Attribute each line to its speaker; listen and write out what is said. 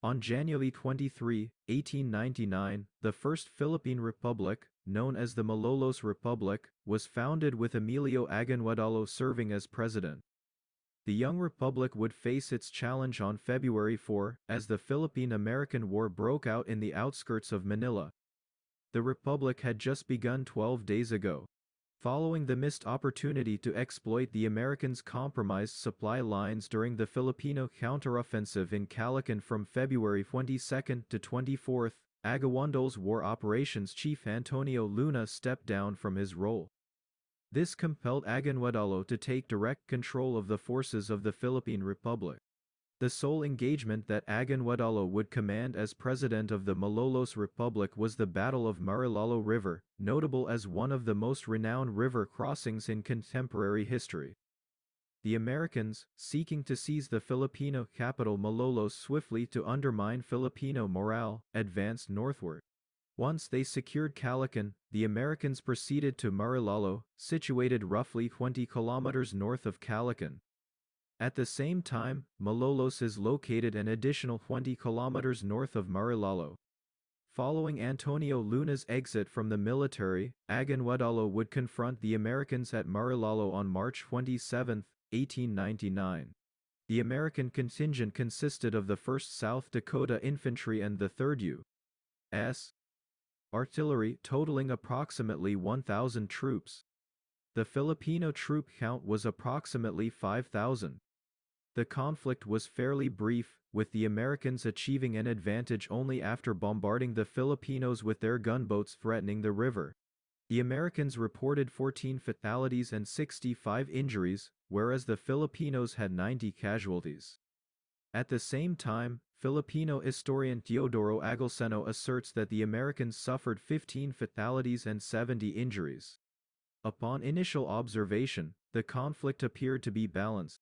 Speaker 1: On January 23, 1899, the first Philippine Republic, known as the Malolos Republic, was founded with Emilio Aguinaldo serving as president. The young republic would face its challenge on February 4, as the Philippine-American War broke out in the outskirts of Manila. The republic had just begun 12 days ago. Following the missed opportunity to exploit the Americans' compromised supply lines during the Filipino counteroffensive in Calacan from February 22 to 24, Aguinaldo's war operations chief Antonio Luna stepped down from his role. This compelled Aguinaldo to take direct control of the forces of the Philippine Republic. The sole engagement that Aguinaldo would command as president of the Malolos Republic was the Battle of Marilalo River, notable as one of the most renowned river crossings in contemporary history. The Americans, seeking to seize the Filipino capital Malolos swiftly to undermine Filipino morale, advanced northward. Once they secured Calacan, the Americans proceeded to Marilalo, situated roughly 20 kilometers north of Calacan. At the same time, Malolos is located an additional 20 kilometers north of Marilalo. Following Antonio Luna's exit from the military, Aguinaldo would confront the Americans at Marilalo on March 27, 1899. The American contingent consisted of the 1st South Dakota Infantry and the 3rd U.S. Artillery, totaling approximately 1,000 troops. The Filipino troop count was approximately 5,000. The conflict was fairly brief, with the Americans achieving an advantage only after bombarding the Filipinos with their gunboats threatening the river. The Americans reported 14 fatalities and 65 injuries, whereas the Filipinos had 90 casualties. At the same time, Filipino historian Teodoro Agolseno asserts that the Americans suffered 15 fatalities and 70 injuries. Upon initial observation, the conflict appeared to be balanced.